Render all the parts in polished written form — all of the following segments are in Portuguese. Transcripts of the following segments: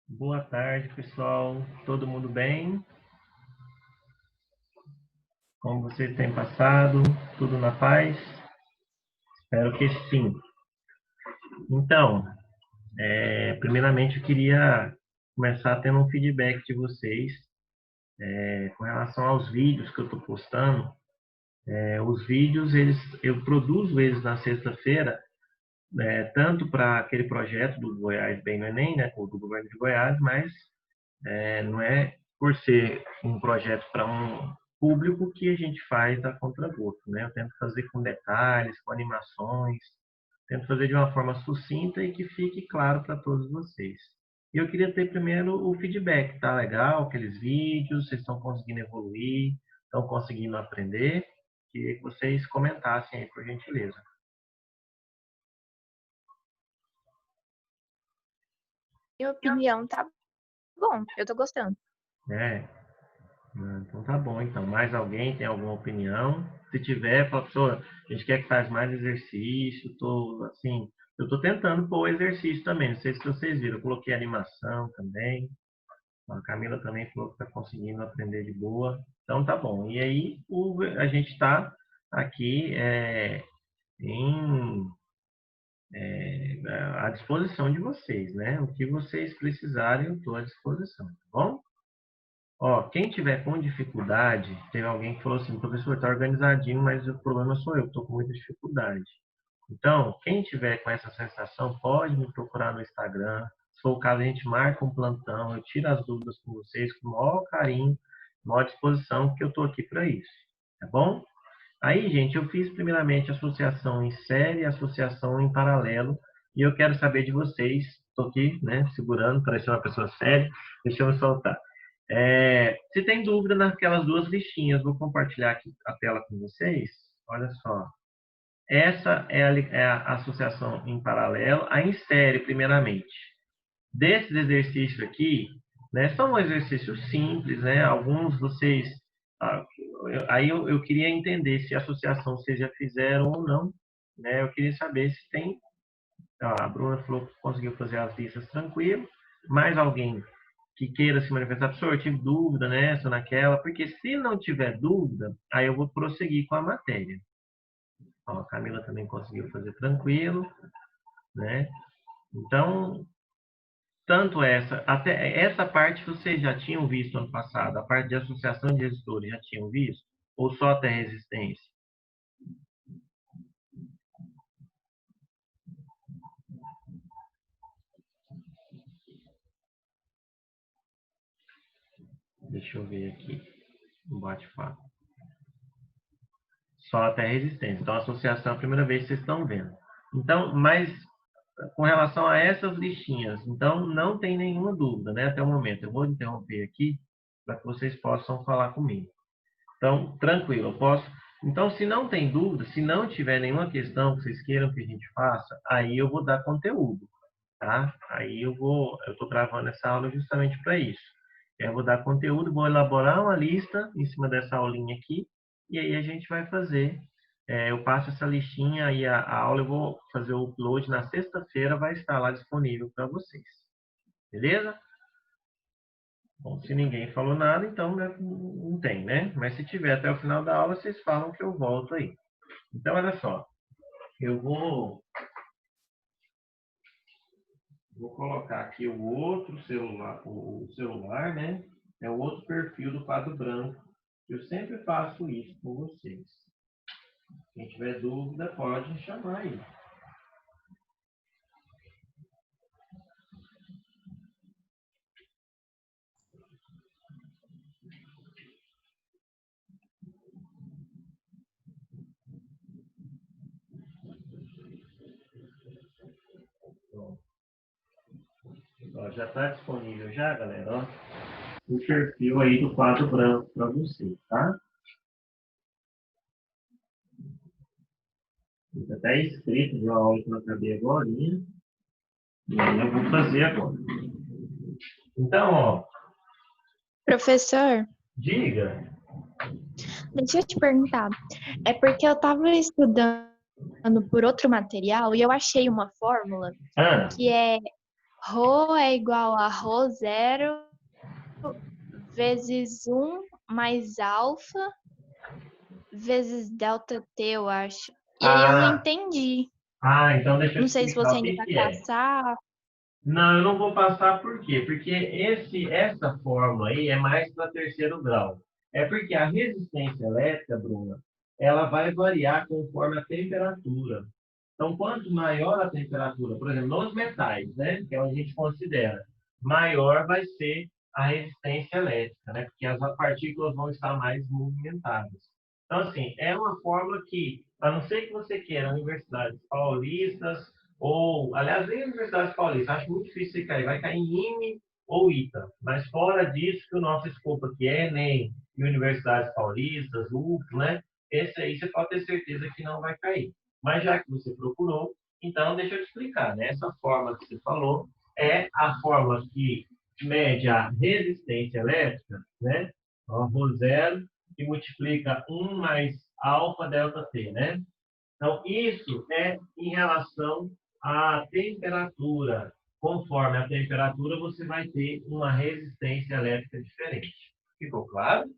Boa tarde, pessoal. Todo mundo bem? Como vocês têm passado? Tudo na paz? Espero que sim. Então, primeiramente eu queria começar tendo um feedback de vocês com relação aos vídeos que eu estou postando. Os vídeos, eu produzo eles na sexta-feira, tanto para aquele projeto do Goiás Bem no Enem, né, do governo de Goiás, mas não é por ser um projeto para um público que a gente faz a contragosto, né? Eu tento fazer com detalhes, com animações, tento fazer de uma forma sucinta e que fique claro para todos vocês. E eu queria ter primeiro o feedback, tá legal? Aqueles vídeos, vocês estão conseguindo evoluir, estão conseguindo aprender? Queria que vocês comentassem aí, por gentileza. Minha opinião tá bom, eu tô gostando. É, então tá bom, então. Mais alguém tem alguma opinião? Se tiver, fala, professor, a gente quer que faz mais exercício, eu tô tentando pôr o exercício também, não sei se vocês viram, eu coloquei animação também, a Camila também falou que está conseguindo aprender de boa, então tá bom. E aí a gente está aqui em, à disposição de vocês, né? O que vocês precisarem, eu estou à disposição, tá bom? Ó, quem tiver com dificuldade, teve alguém que falou assim, professor, está organizadinho, mas o problema sou eu, estou com muita dificuldade. Então, quem tiver com essa sensação, pode me procurar no Instagram. Se for o caso, a gente marca um plantão, eu tiro as dúvidas com vocês com o maior carinho, maior disposição, porque eu estou aqui para isso, tá bom? Aí, gente, eu fiz primeiramente associação em série e associação em paralelo, e eu quero saber de vocês, estou aqui, né, segurando, parecendo uma pessoa séria, deixa eu me soltar. Se tem dúvida naquelas duas listinhas, vou compartilhar aqui a tela com vocês. Olha só. Essa é a associação em paralelo, a em série, primeiramente. Desses exercícios aqui, né, são exercícios simples, né? Alguns vocês. ah, Aí eu queria entender se a associação vocês já fizeram ou não. Né? Eu queria saber se tem. A Bruna falou que conseguiu fazer as listas tranquilo. Mais alguém que queira se manifestar, professor, eu tive dúvida nessa, naquela, porque se não tiver dúvida, aí eu vou prosseguir com a matéria. Ó, a Camila também conseguiu fazer tranquilo, né? Então, tanto até essa parte vocês já tinham visto ano passado, a parte de associação de gestores já tinham visto? Ou só até resistência? Deixa eu ver aqui, um bate-papo. Só até resistência. Então, a associação é a primeira vez que vocês estão vendo. Então, mas com relação a essas listinhas, então não tem nenhuma dúvida, né? Até o momento. Eu vou interromper aqui para que vocês possam falar comigo. Então, tranquilo, eu posso. Então, se não tem dúvida, se não tiver nenhuma questão que vocês queiram que a gente faça, aí eu vou dar conteúdo, tá? Aí eu estou gravando essa aula justamente para isso. Eu vou dar conteúdo, vou elaborar uma lista em cima dessa aulinha aqui, e aí a gente vai fazer. Eu passo essa listinha e a aula eu vou fazer o upload na sexta-feira, vai estar lá disponível para vocês. Beleza? Bom, se ninguém falou nada, então né, não tem, né? Mas se tiver até o final da aula, vocês falam que eu volto aí. Então, olha só. Eu vou colocar aqui o celular, né? É o outro perfil do quadro branco. Eu sempre faço isso com vocês. Quem tiver dúvida, pode chamar aí. Ó, já está disponível já, galera, ó, o perfil aí do quadro branco para vocês, tá? Fica até escrito de uma aula que eu acabei agora, e aí eu vou fazer agora. Então, ó, Professor, diga. deixa eu te perguntar. É porque eu tava estudando por outro material e eu achei uma fórmula Ah, que é Rho é igual a Rho0 vezes 1 mais alfa vezes delta T, eu acho. E aí eu não Ah, entendi. então deixa eu Não te sei se explicar você o ainda que vai que é. passar. Não, eu não vou passar por quê? Porque essa fórmula aí é mais para terceiro grau. É porque a resistência elétrica, Bruna, ela vai variar conforme a temperatura. Então, quanto maior a temperatura, por exemplo, nos metais, né, que é onde a gente considera, maior vai ser a resistência elétrica, né, porque as partículas vão estar mais movimentadas. Então, assim, é uma fórmula que, a não ser que você queira universidades paulistas, ou, aliás, nem universidades paulistas, acho muito difícil você cair, vai cair em IME ou ITA, mas fora disso, que o nosso escopo aqui é ENEM e universidades paulistas, UF, né, esse aí você pode ter certeza que não vai cair. Mas já que você procurou, então deixa eu te explicar, né? Essa fórmula que você falou é a fórmula que mede a resistência elétrica, né? Então, Rho zero que multiplica 1 mais alfa delta T, né? Então, isso é em relação à temperatura. Conforme a temperatura, você vai ter uma resistência elétrica diferente. Ficou claro?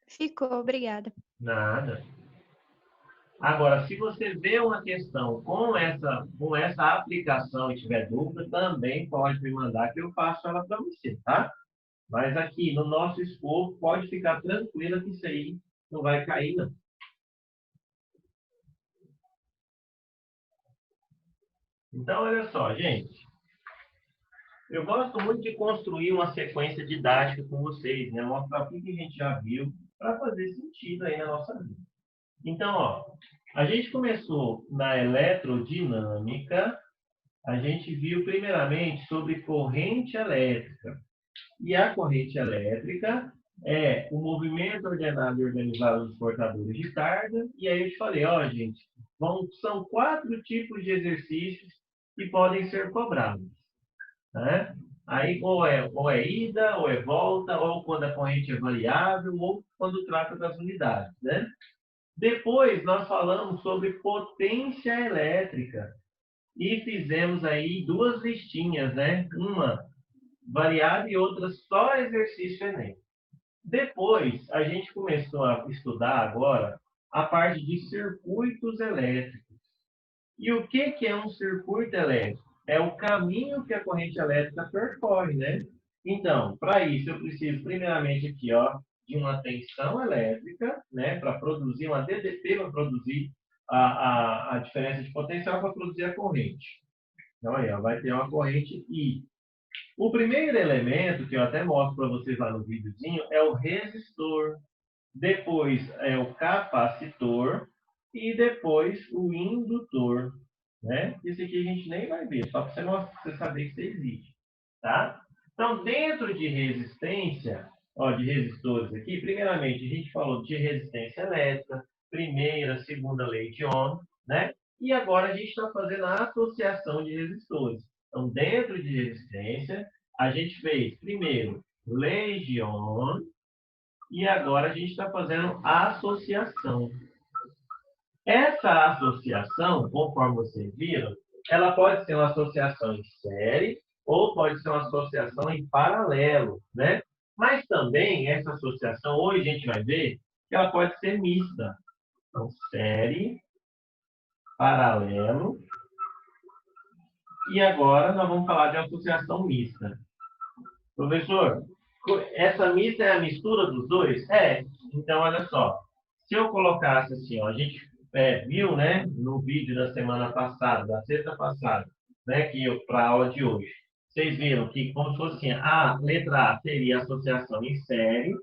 Ficou, obrigada. Nada. Agora, se você vê uma questão com essa aplicação e tiver dúvida, também pode me mandar que eu faço ela para você, tá? Mas aqui, no nosso escopo, pode ficar tranquila que isso aí não vai cair, não. Então, olha só, gente. Eu gosto muito de construir uma sequência didática com vocês, né? Mostrar o que a gente já viu para fazer sentido aí na nossa vida. Então, ó, a gente começou na eletrodinâmica. A gente viu primeiramente sobre corrente elétrica. E a corrente elétrica é o movimento ordenado e organizado dos portadores de carga. E aí eu te falei, ó, gente, são 4 tipos de exercícios que podem ser cobrados, né? Aí ou é ida, ou é volta, ou quando a corrente é variável, ou quando trata das unidades, né? Depois nós falamos sobre potência elétrica e fizemos aí 2 listinhas, né? Uma variável e outra só exercício Enem. Depois, a gente começou a estudar agora a parte de circuitos elétricos. E o que é um circuito elétrico? É o caminho que a corrente elétrica percorre, né? Então, para isso, eu preciso, primeiramente, aqui, ó, de uma tensão elétrica, né? Para produzir uma DDP, para produzir a diferença de potencial, para produzir a corrente. Então, aí, ó, vai ter uma corrente I. O primeiro elemento, que eu até mostro para vocês lá no videozinho, é o resistor. Depois é o capacitor e depois o indutor, né? Esse aqui a gente nem vai ver, só para você saber que você existe, tá? Então, dentro de resistência, ó, de resistores aqui, primeiramente a gente falou de resistência elétrica, primeira, segunda lei de Ohm, né? E agora a gente está fazendo a associação de resistores. Então, dentro de resistência, a gente fez primeiro lei de Ohm, e agora a gente está fazendo a associação. Essa associação, conforme vocês viram, ela pode ser uma associação em série ou pode ser uma associação em paralelo, né? Mas também essa associação, hoje a gente vai ver que ela pode ser mista. Então, série, paralelo. E agora nós vamos falar de associação mista. Professor, essa mista é a mistura dos dois? É. Então, olha só. Se eu colocasse assim, ó, a gente viu, né, no vídeo da semana passada, da sexta passada, né, que para a aula de hoje, vocês viram que, como se fosse assim, a letra A seria associação em série.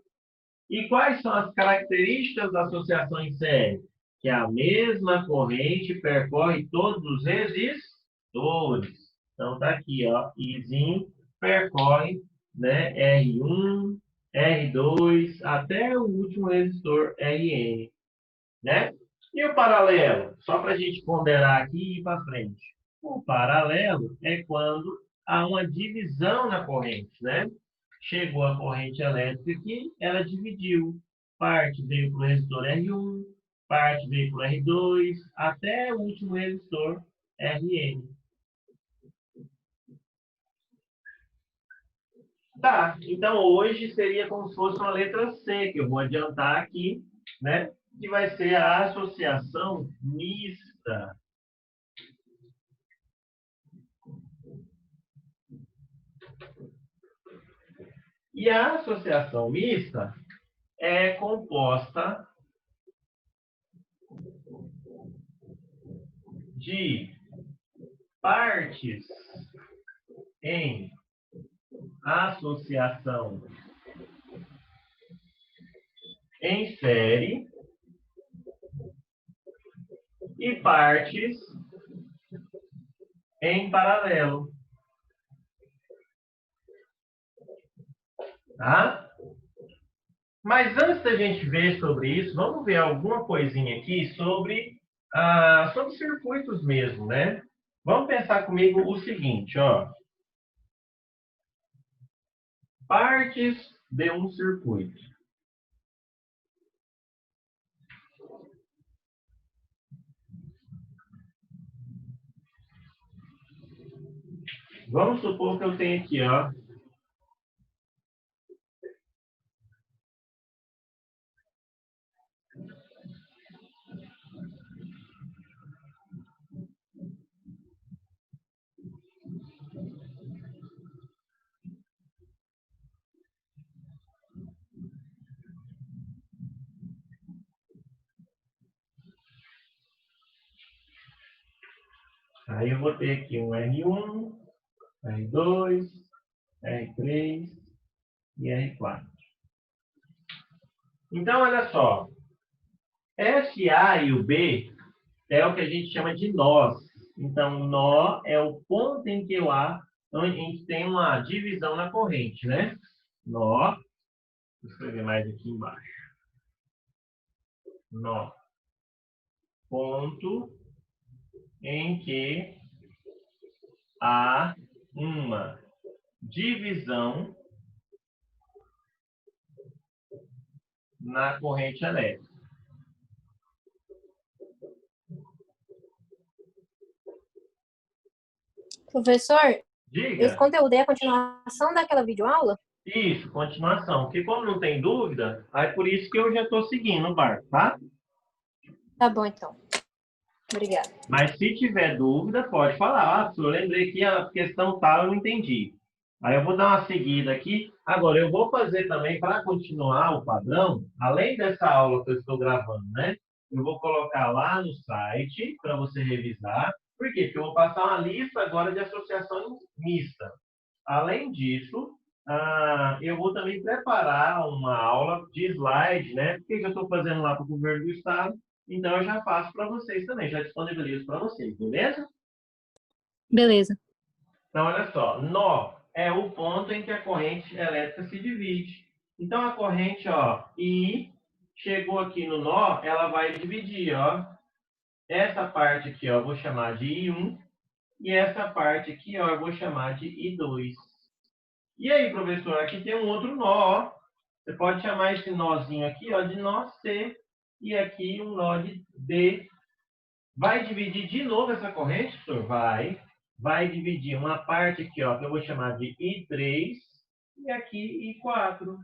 E quais são as características da associação em série? Que a mesma corrente percorre todos os resistores. Então, tá aqui, ó, Izinho percorre, né, R1, R2, até o último resistor RN, né? E o paralelo? Só para a gente ponderar aqui e ir para frente. O paralelo é quando há uma divisão na corrente, né? Chegou a corrente elétrica aqui, ela dividiu. Parte veio para o resistor R1, parte veio para o R2, até o último resistor RN. Tá, então hoje seria como se fosse uma letra C, que eu vou adiantar aqui, né? Que vai ser a associação mista. E a associação mista é composta de partes em associação em série e partes em paralelo, tá? Mas antes da gente ver sobre isso, vamos ver alguma coisinha aqui sobre circuitos mesmo, né? Vamos pensar comigo o seguinte, ó. Partes de um circuito. Vamos supor que eu tenho aqui, ó. Aí eu vou ter aqui um R1, R2, R3 e R4. Então, olha só. SA e o B é o que a gente chama de nós. Então, nó é o ponto em que o A, então a gente tem uma divisão na corrente, né? Nó, vou escrever mais aqui embaixo. Nó, ponto em que há uma divisão na corrente elétrica. Professor, esse Diga. conteúdo é a continuação daquela videoaula? Isso, continuação. Porque como não tem dúvida, aí por isso que eu já estou seguindo o barco, tá? Tá bom, então. Obrigada. Mas se tiver dúvida, pode falar. Ah, professor, eu lembrei que a questão tal eu não entendi. Aí eu vou dar uma seguida aqui. Agora, eu vou fazer também, para continuar o padrão, além dessa aula que eu estou gravando, né? Eu vou colocar lá no site para você revisar. Por quê? Porque eu vou passar uma lista agora de associação mista. Além disso, eu vou também preparar uma aula de slide, né? Porque eu estou fazendo lá para o governo do estado. Então, eu já faço para vocês também, já disponibilizo para vocês, beleza? Beleza. Então, olha só, nó é o ponto em que a corrente elétrica se divide. Então, a corrente, ó, I chegou aqui no nó, ela vai dividir, ó. Essa parte aqui, ó, eu vou chamar de I1 e essa parte aqui, ó, eu vou chamar de I2. E aí, professor, aqui tem um outro nó, ó. Você pode chamar esse nozinho aqui, ó, de nó C e aqui um nó de D. Vai dividir de novo essa corrente, professor? Vai dividir uma parte aqui, ó, que eu vou chamar de I3 e aqui I4.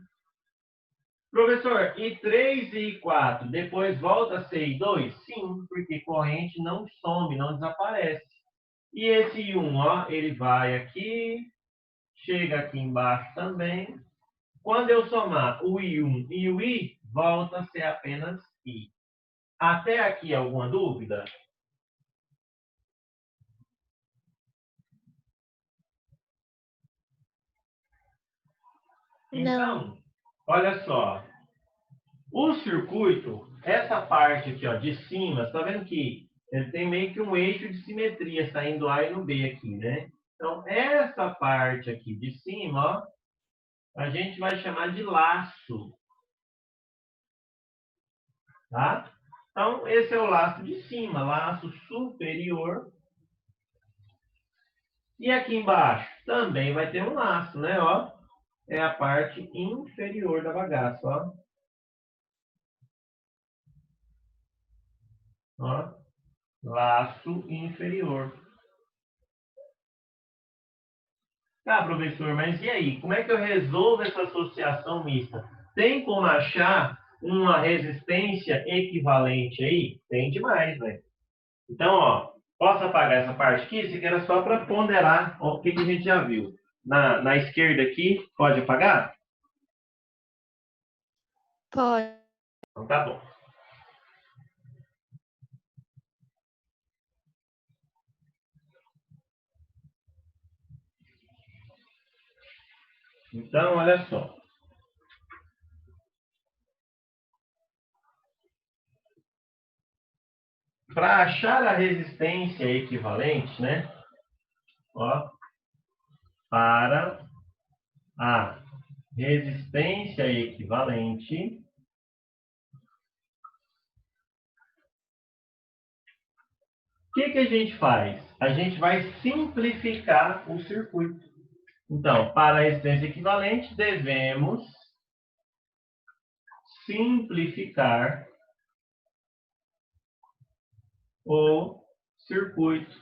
Professor, I3 e I4 depois volta a ser I2? Sim, porque corrente não some, não desaparece. E esse I1, ó, ele vai aqui, chega aqui embaixo também. Quando eu somar o I1 e o I, volta a ser apenas I. Até aqui alguma dúvida? Não. Então, olha só. O circuito, essa parte aqui, ó, de cima, está vendo que ele tem meio que um eixo de simetria saindo A e no B aqui, né? Então, essa parte aqui de cima, ó, a gente vai chamar de laço, tá? Então, esse é o laço de cima, laço superior. E aqui embaixo também vai ter um laço, né? Ó, é a parte inferior da bagaça, ó. Ó, laço inferior. Ah, professor, mas e aí? Como é que eu resolvo essa associação mista? Tem como achar uma resistência equivalente aí? Tem demais, velho. Então, ó, posso apagar essa parte aqui? Isso aqui era só para ponderar ó, o que a gente já viu. Na esquerda aqui, pode apagar? Pode. Então tá bom. Então, olha só. Para achar a resistência equivalente, né? Ó, para a resistência equivalente, o que a gente faz? A gente vai simplificar o circuito. Então, para a resistência equivalente, devemos simplificar o circuito.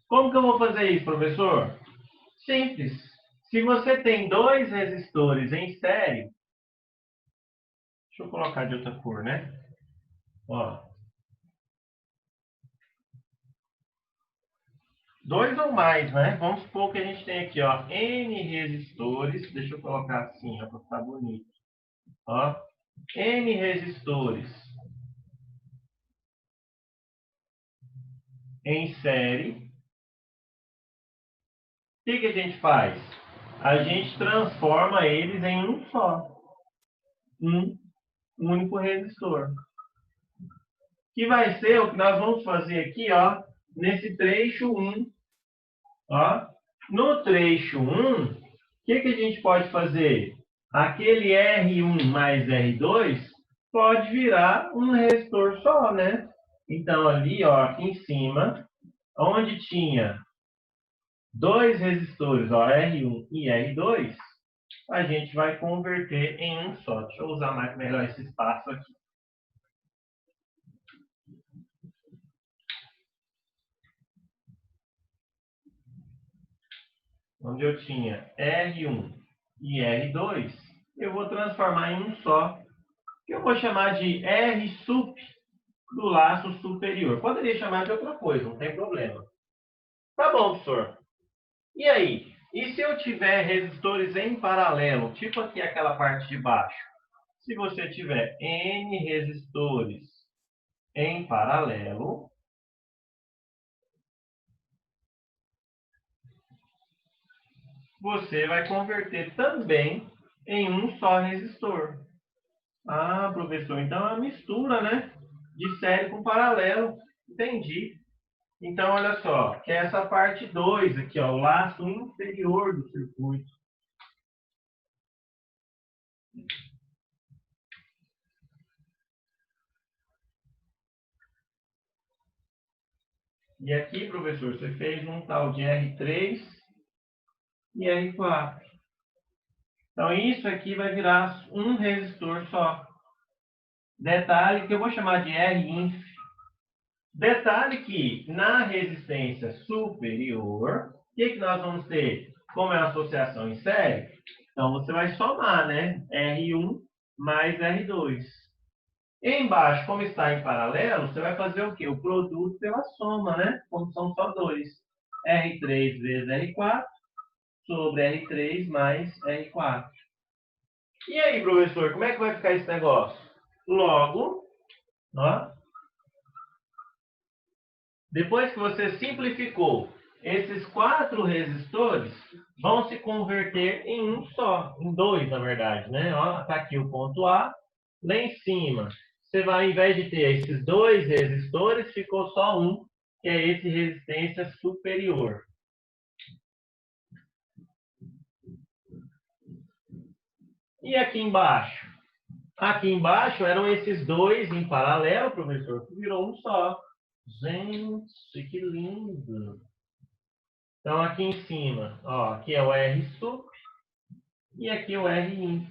Como que eu vou fazer isso, professor? Simples. Se você tem dois resistores em série, deixa eu colocar de outra cor, né? Ó, dois ou mais, né? Vamos supor que a gente tem aqui, ó, N resistores. Deixa eu colocar assim, ó, para ficar bonito. Ó, N resistores em série. O que a gente faz? A gente transforma eles em um só. Um único resistor. Que vai ser o que nós vamos fazer aqui, ó, nesse trecho 1. Ó. No trecho 1, o que a gente pode fazer? Aquele R1 mais R2 pode virar um resistor só, né? Então, ali, ó, aqui em cima, onde tinha dois resistores, ó, R1 e R2, a gente vai converter em um só. Deixa eu usar mais melhor esse espaço aqui. Onde eu tinha R1 e R2, eu vou transformar em um só, que eu vou chamar de R sup do laço superior. Poderia chamar de outra coisa, não tem problema. Tá bom, professor. E aí? E se eu tiver resistores em paralelo, tipo aqui aquela parte de baixo? Se você tiver N resistores em paralelo, você vai converter também em um só resistor. Ah, professor, então é uma mistura, né? De série com paralelo. Entendi. Então, olha só, que é essa parte 2 aqui, ó, o laço inferior do circuito. E aqui, professor, você fez um tal de R3 e R4. Então, isso aqui vai virar um resistor só. Detalhe que eu vou chamar de R-inf. Detalhe que na resistência superior, o que nós vamos ter? Como é uma associação em série, então você vai somar, né? R1 mais R2. Embaixo, como está em paralelo, você vai fazer o quê? O produto pela soma, né? Como são só dois. R3 vezes R4 sobre R3 mais R4. E aí, professor, como é que vai ficar esse negócio? Logo, ó, depois que você simplificou, esses quatro resistores vão se converter em um só, em dois, na verdade, né? Está aqui o ponto A. Lá em cima, você vai, ao invés de ter esses dois resistores, ficou só um, que é esse resistência superior. E aqui embaixo? Aqui embaixo eram esses dois em paralelo, professor, que virou um só. Gente, que lindo! Então, aqui em cima, ó, aqui é o R sup e aqui é o R inf.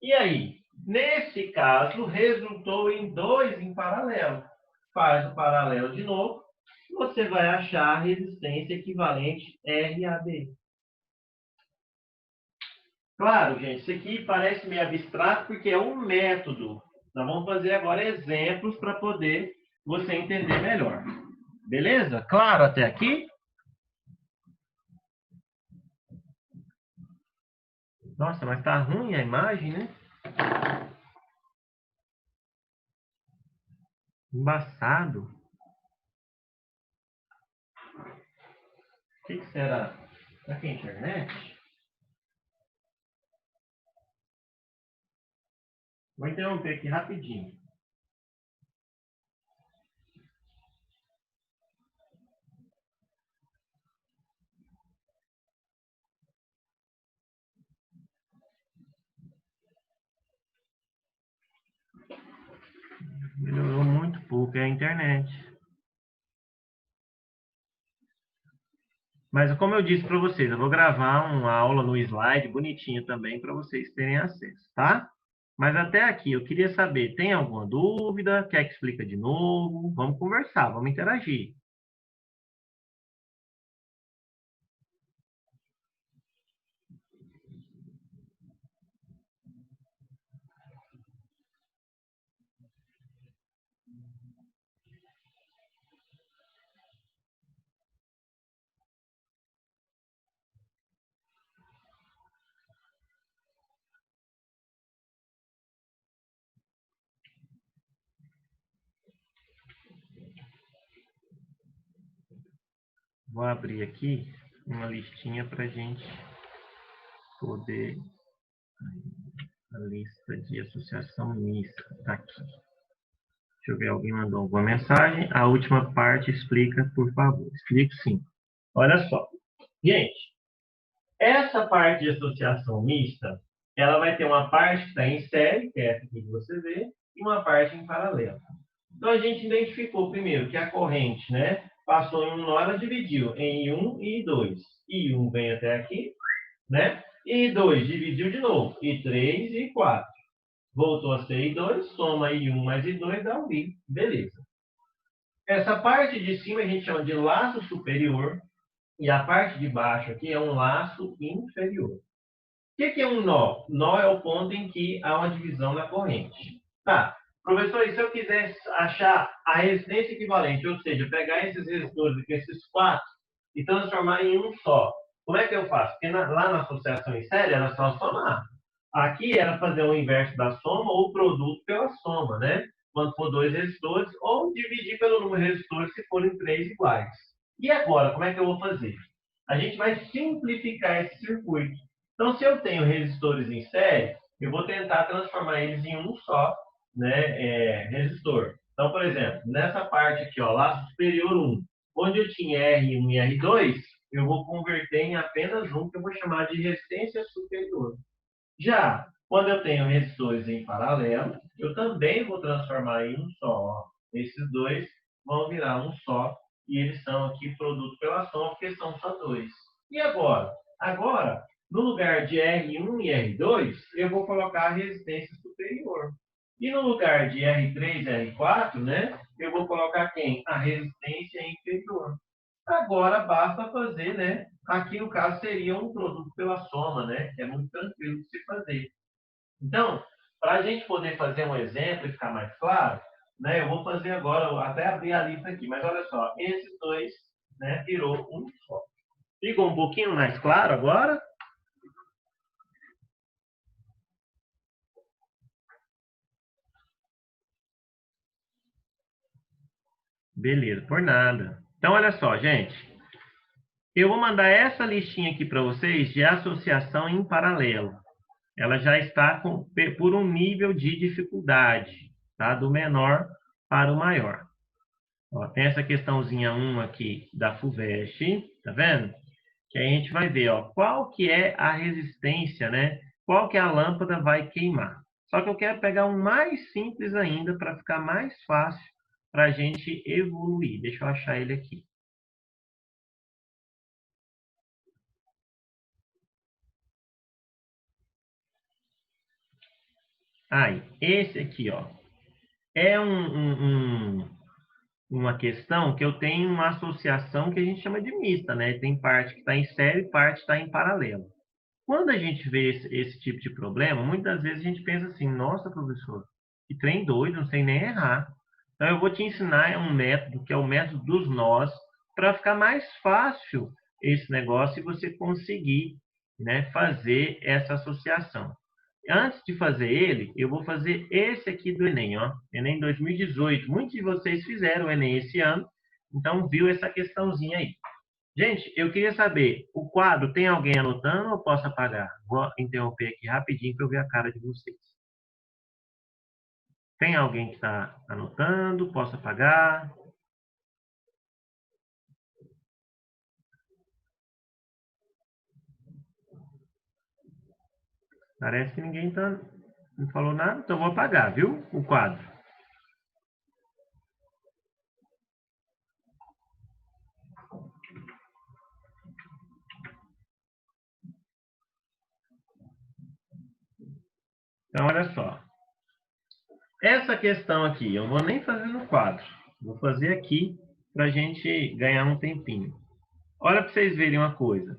E aí? Nesse caso, resultou em dois em paralelo. Faz o paralelo de novo. você vai achar a resistência equivalente RAB. Claro, gente, isso aqui parece meio abstrato porque é um método. Nós vamos fazer agora exemplos para poder você entender melhor. Beleza? Claro até aqui? Nossa, mas tá ruim a imagem, né? Embaçado. O que será? Será que é a internet? Vou interromper aqui rapidinho. Melhorou muito pouco, é a internet. Mas como eu disse para vocês, eu vou gravar uma aula no slide bonitinho também para vocês terem acesso, tá? Mas até aqui, eu queria saber, tem alguma dúvida? Quer que explique de novo? Vamos conversar, vamos interagir. Vou abrir aqui uma listinha para a gente poder... A lista de associação mista está aqui. Deixa eu ver, alguém mandou alguma mensagem. A última parte explica, por favor. Explico sim. Olha só. Gente, essa parte de associação mista, ela vai ter uma parte que está em série, que é essa aqui que você vê, e uma parte em paralelo. Então, a gente identificou primeiro que a corrente, né, passou em um nó, ela dividiu em I1 e I2. I1 vem até aqui, né? E I2 dividiu de novo. I3 e I4. Voltou a ser I2, soma I1 mais I2, dá um I. Beleza. Essa parte de cima a gente chama de laço superior, e a parte de baixo aqui é um laço inferior. O que é um nó? Nó é o ponto em que há uma divisão na corrente. Tá. Professor, e se eu quiser achar a resistência equivalente, ou seja, pegar esses resistores aqui, esses quatro, e transformar em um só, como é que eu faço? Porque lá na associação em série era só somar. Aqui era fazer o inverso da soma ou o produto pela soma, né? Quando for dois resistores, ou dividir pelo número de resistores se forem três iguais. E agora, como é que eu vou fazer? A gente vai simplificar esse circuito. Então, se eu tenho resistores em série, eu vou tentar transformar eles em um só, né, resistor. Então, por exemplo, nessa parte aqui, ó, laço superior 1, onde eu tinha R1 e R2, eu vou converter em apenas um, que eu vou chamar de resistência superior. Já quando eu tenho resistores em paralelo, eu também vou transformar em um só. Ó. Esses dois vão virar um só, e eles são aqui produto pela soma, porque são só dois. E agora? Agora, no lugar de R1 e R2, eu vou colocar a resistência superior. E no lugar de R3 e R4, né, eu vou colocar quem? A resistência inferior. Agora basta fazer, né? Aqui no caso seria um produto pela soma, né? Que é muito tranquilo de se fazer. Então, para a gente poder fazer um exemplo e ficar mais claro, né? Eu vou fazer agora, eu vou até abrir a lista aqui, mas olha só, esses dois, né? Virou um só. Ficou um pouquinho mais claro agora? Beleza, por nada. Então, olha só, gente. Eu vou mandar essa listinha aqui para vocês de associação em paralelo. Ela já está por um nível de dificuldade, tá? Do menor para o maior. Ó, tem essa questãozinha 1 aqui da FUVEST, tá vendo? Que aí a gente vai ver, ó, qual que é a resistência, né? Qual que a lâmpada vai queimar. Só que eu quero pegar um mais simples ainda para ficar mais fácil para a gente evoluir. Deixa eu achar ele aqui. Aí, esse aqui, ó, é uma questão que eu tenho uma associação que a gente chama de mista, né? Tem parte que está em série e parte está em paralelo. Quando a gente vê esse tipo de problema, muitas vezes a gente pensa assim, nossa, professor, que trem doido, não sei nem errar. Então, eu vou te ensinar um método, que é o método dos nós, para ficar mais fácil esse negócio e você conseguir, né, fazer essa associação. Antes de fazer ele, eu vou fazer esse aqui do Enem, ó, Enem 2018. Muitos de vocês fizeram o Enem esse ano, então viu essa questãozinha aí. Gente, eu queria saber, o quadro tem alguém anotando ou posso apagar? Vou interromper aqui rapidinho para eu ver a cara de vocês. Tem alguém que está anotando? Posso apagar? Parece que ninguém não falou nada, então eu vou apagar, viu? O quadro. Então, olha só. Essa questão aqui, eu não vou nem fazer no quadro. Vou fazer aqui para a gente ganhar um tempinho. Olha para vocês verem uma coisa.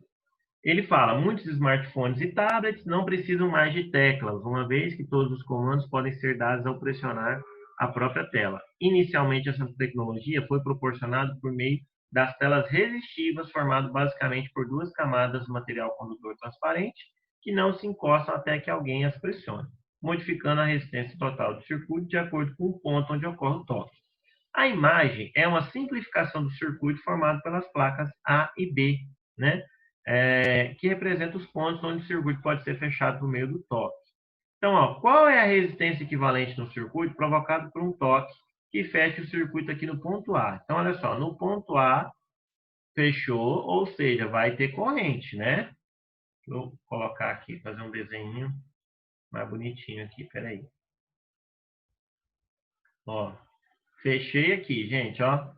Ele fala, muitos smartphones e tablets não precisam mais de teclas, uma vez que todos os comandos podem ser dados ao pressionar a própria tela. Inicialmente, essa tecnologia foi proporcionada por meio das telas resistivas, formado basicamente por duas camadas de material condutor transparente, que não se encostam até que alguém as pressione, modificando a resistência total do circuito de acordo com o ponto onde ocorre o toque. A imagem é uma simplificação do circuito formado pelas placas A e B, né? Que representa os pontos onde o circuito pode ser fechado por meio do toque. Então, ó, qual é a resistência equivalente no circuito provocado por um toque que fecha o circuito aqui no ponto A? Então, olha só, no ponto A, fechou, ou seja, vai ter corrente, né? Vou colocar aqui, fazer um desenho mais bonitinho aqui, peraí. Ó, fechei aqui, gente, ó.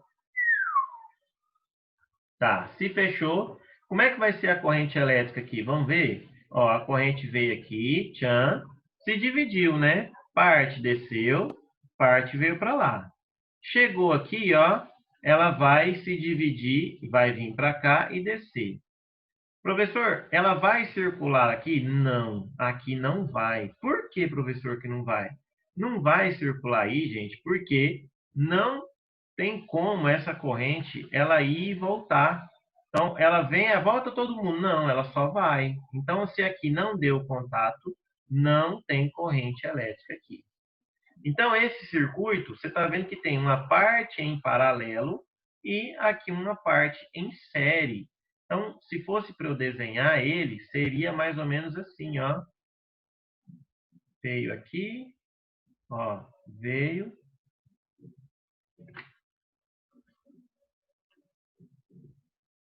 Tá, se fechou, como é que vai ser a corrente elétrica aqui? Vamos ver? Ó, a corrente veio aqui, tchan, se dividiu, né? Parte desceu, parte veio para lá. Chegou aqui, ó, ela vai se dividir, vai vir para cá e descer. Professor, ela vai circular aqui? Não, aqui não vai. Por que, professor, que não vai? Não vai circular aí, gente, porque não tem como essa corrente ela ir e voltar. Então, ela vem, volta todo mundo. Não, ela só vai. Então, se aqui não deu contato, não tem corrente elétrica aqui. Então, esse circuito, você está vendo que tem uma parte em paralelo e aqui uma parte em série. Então, se fosse para eu desenhar ele, seria mais ou menos assim, ó. Veio aqui, ó, veio.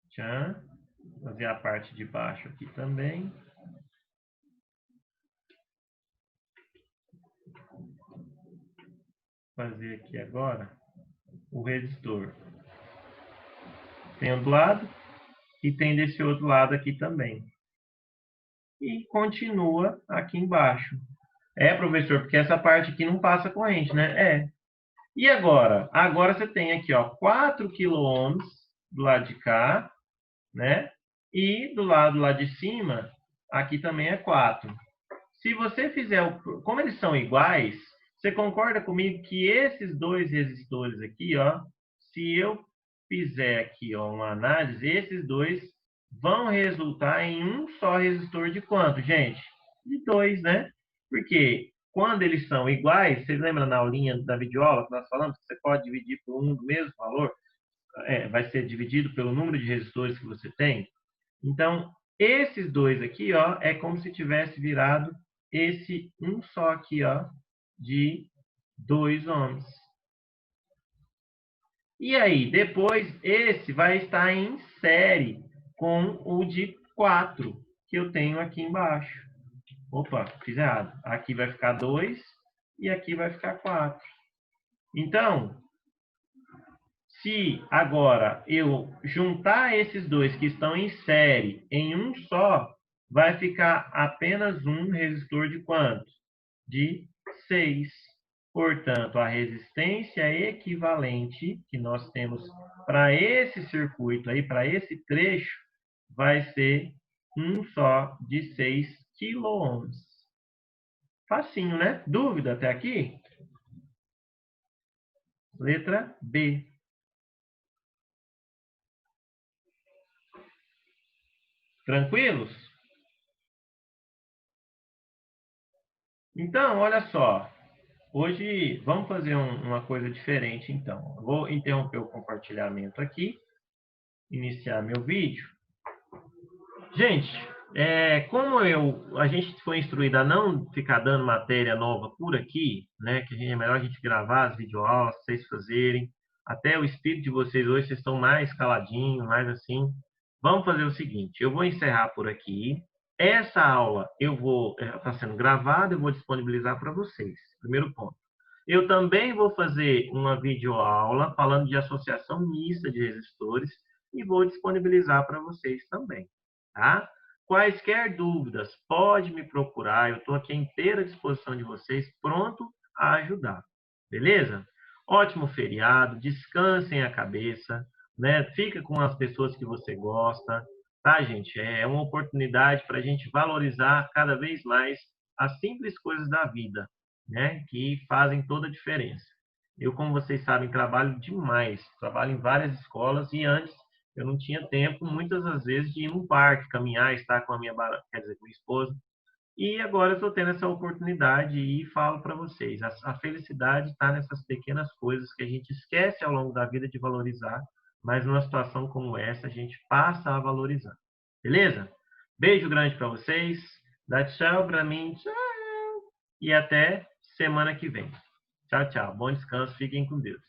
Tchan. Fazer a parte de baixo aqui também. Fazer aqui agora o resistor. Tem um do lado e tem desse outro lado aqui também. E continua aqui embaixo. É, professor, porque essa parte aqui não passa corrente, né? É. E agora? Agora você tem aqui, ó, 4 kΩ do lado de cá, né? E do lado lá de cima, aqui também é 4. Se você fizer, como eles são iguais, você concorda comigo que esses dois resistores aqui, ó, se eu fizer aqui, ó, uma análise, esses dois vão resultar em um só resistor de quanto, gente? De 2, né? Porque quando eles são iguais, vocês lembram na aulinha da videoaula que nós falamos que você pode dividir por um do mesmo valor? Vai ser dividido pelo número de resistores que você tem? Então, esses dois aqui, ó, é como se tivesse virado esse um só aqui, ó, de 2 ohms. E aí, depois, esse vai estar em série com o de 4, que eu tenho aqui embaixo. Opa, fiz errado. Aqui vai ficar 2 e aqui vai ficar 4. Então, se agora eu juntar esses dois que estão em série em um só, vai ficar apenas um resistor de quanto? De 6. Portanto, a resistência equivalente que nós temos para esse circuito aí, para esse trecho, vai ser um só de 6 quiloohms. Facinho, né? Dúvida até aqui? Letra B. Tranquilos? Então, olha só. Hoje vamos fazer uma coisa diferente, então. Eu vou interromper o compartilhamento aqui, iniciar meu vídeo. Gente, como a gente foi instruído a não ficar dando matéria nova por aqui, né? Que é melhor a gente gravar as videoaulas, vocês fazerem. Até o espírito de vocês hoje, vocês estão mais caladinhos, mais assim. Vamos fazer o seguinte, eu vou encerrar por aqui. Essa aula está sendo gravada, eu vou disponibilizar para vocês. Primeiro ponto. Eu também vou fazer uma videoaula falando de associação mista de resistores e vou disponibilizar para vocês também, tá? Quaisquer dúvidas, pode me procurar, eu estou aqui à inteira disposição de vocês, pronto a ajudar, beleza? Ótimo feriado, descansem a cabeça, né? Fica com as pessoas que você gosta, tá, gente? É uma oportunidade para a gente valorizar cada vez mais as simples coisas da vida, né? Que fazem toda a diferença. Eu, como vocês sabem, trabalho demais, trabalho em várias escolas e antes eu não tinha tempo, muitas das vezes, de ir num parque, caminhar, estar com a minha esposa. E agora eu estou tendo essa oportunidade e falo para vocês, a felicidade está nessas pequenas coisas que a gente esquece ao longo da vida de valorizar, mas numa situação como essa a gente passa a valorizar. Beleza? Beijo grande para vocês, dá tchau para mim, tchau, e até semana que vem. Tchau, tchau. Bom descanso, fiquem com Deus.